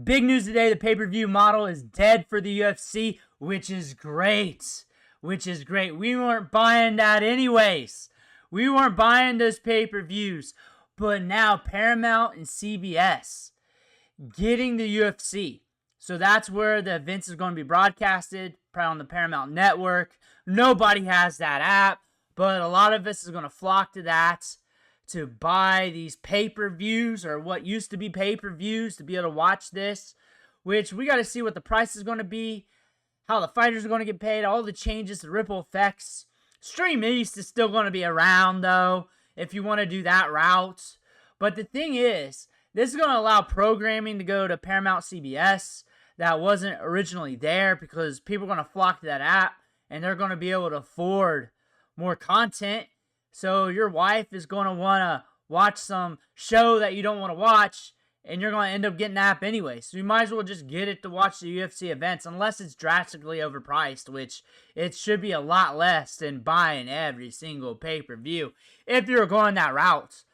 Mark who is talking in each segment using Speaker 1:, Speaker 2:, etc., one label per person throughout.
Speaker 1: big news today, the pay-per-view model is dead for the UFC, which is great. We weren't buying that anyways. We weren't buying those pay-per-views. But now Paramount and CBS getting the UFC. So that's where the events is going to be broadcasted, probably on the Paramount Network. Nobody has that app, but a lot of us is going to flock to that to buy these pay-per-views, or what used to be pay-per-views, to be able to watch this, which we got to see what the price is going to be, how the fighters are going to get paid, all the changes, the ripple effects. Stream East is still going to be around, though, if you want to do that route. But the thing is, this is going to allow programming to go to Paramount CBS that wasn't originally there, because people are going to flock to that app, and they're going to be able to afford more content. So your wife is going to want to watch some show that you don't want to watch, and you're going to end up getting the app anyway. So you might as well just get it to watch the UFC events, unless it's drastically overpriced, which it should be a lot less than buying every single pay-per-view if you're going that route.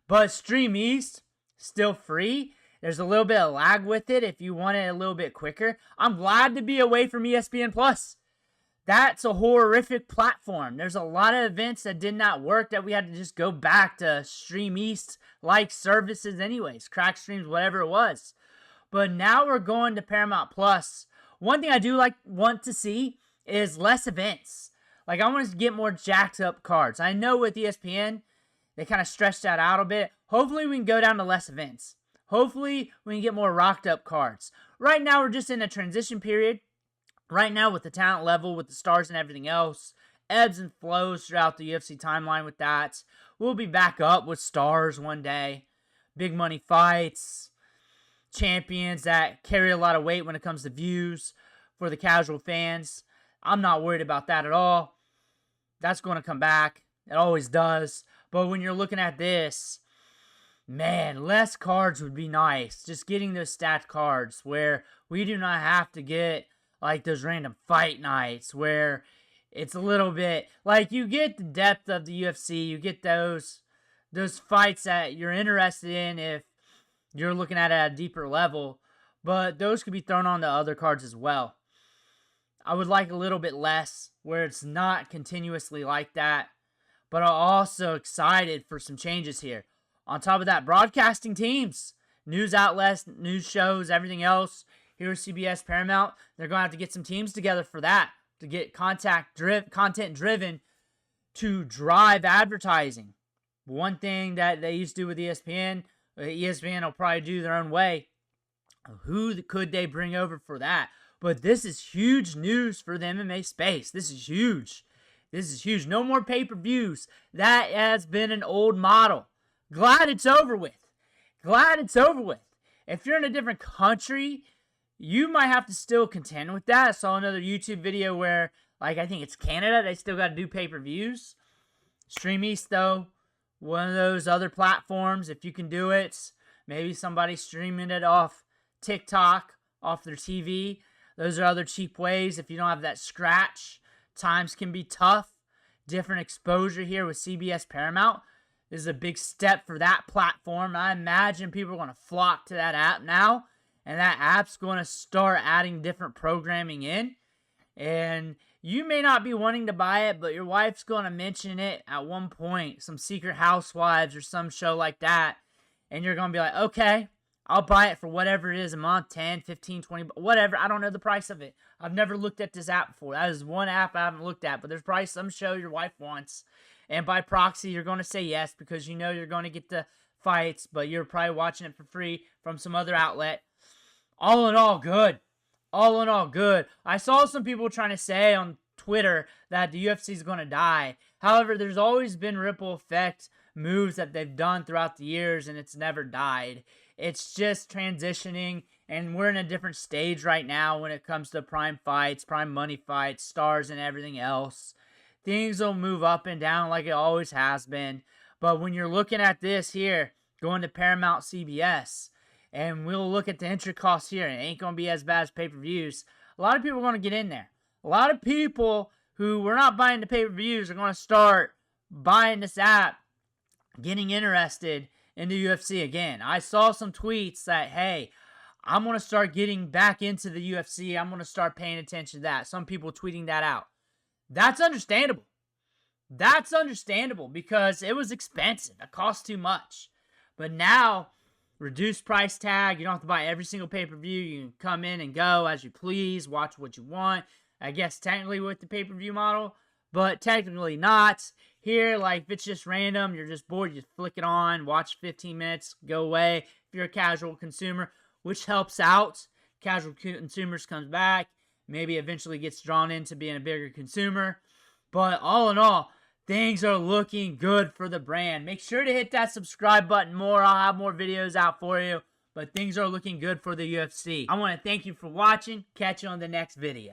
Speaker 1: But Stream East, still free. There's a little bit of lag with it if you want it a little bit quicker. I'm glad to be away from ESPN+. That's a horrific platform. There's a lot of events that did not work that we had to just go back to Stream East-like services anyways. Crack streams, whatever it was. But now we're going to Paramount+. One thing I do want to see is less events. Like, I want to get more jacked up cards. I know with ESPN, they kind of stretched that out a bit. Hopefully we can go down to less events. Hopefully we can get more rocked up cards. Right now we're just in a transition period. Right now, with the talent level, with the stars and everything else, ebbs and flows throughout the UFC timeline with that. We'll be back up with stars one day. Big money fights. Champions that carry a lot of weight when it comes to views for the casual fans. I'm not worried about that at all. That's going to come back. It always does. But when you're looking at this, man, less cards would be nice. Just getting those stacked cards where we do not have to get like those random fight nights where it's a little bit like you get the depth of the UFC, you get those fights that you're interested in if you're looking at it at a deeper level, but those could be thrown on the other cards as well. I would like a little bit less where it's not continuously like that, but I'm also excited for some changes here. On top of that, broadcasting teams, news outlets, news shows, everything else. Here at CBS, Paramount, they're going to have to get some teams together for that, to get content driven to drive advertising. One thing that they used to do with ESPN will probably do their own way. Who could they bring over for that? But this is huge news for the MMA space. This is huge. No more pay-per-views. That has been an old model. Glad it's over with. If you're in a different country, you might have to still contend with that. I saw another YouTube video where, like, I think it's Canada, they still got to do pay-per-views. Stream East, though, one of those other platforms, if you can do it. Maybe somebody streaming it off TikTok, off their TV. Those are other cheap ways if you don't have that scratch. Times can be tough. Different exposure here with CBS Paramount. This is a big step for that platform. I imagine people are going to flock to that app now. And that app's going to start adding different programming in. And you may not be wanting to buy it, but your wife's going to mention it at one point. Some Secret Housewives or some show like that. And you're going to be like, okay, I'll buy it for whatever it is a month, 10, 15, 20, whatever. I don't know the price of it. I've never looked at this app before. That is one app I haven't looked at. But there's probably some show your wife wants. And by proxy, you're going to say yes because you know you're going to get the fights. But you're probably watching it for free from some other outlet. All in all, good. I saw some people trying to say on Twitter that the UFC is going to die. However, there's always been ripple effect moves that they've done throughout the years, and it's never died. It's just transitioning, and we're in a different stage right now when it comes to prime fights, prime money fights, stars, and everything else. Things will move up and down like it always has been. But when you're looking at this here, going to Paramount CBS, and we'll look at the entry costs here, and it ain't going to be as bad as pay-per-views. A lot of people are going to get in there. A lot of people who were not buying the pay-per-views are going to start buying this app, getting interested in the UFC again. I saw some tweets that, hey, I'm going to start getting back into the UFC. I'm going to start paying attention to that. Some people tweeting that out. That's understandable. That's understandable because it was expensive. It cost too much. But now, reduced price tag. You don't have to buy every single pay-per-view. You can come in and go as you please, watch what you want. I guess technically with the pay-per-view model, but technically not. Here, like, if it's just random, you're just bored, you flick it on, watch 15 minutes, go away. If you're a casual consumer, which helps out. Casual consumers comes back, maybe eventually gets drawn into being a bigger consumer. But all in all, things are looking good for the brand. Make sure to hit that subscribe button more. I'll have more videos out for you. But things are looking good for the UFC. I want to thank you for watching. Catch you on the next video.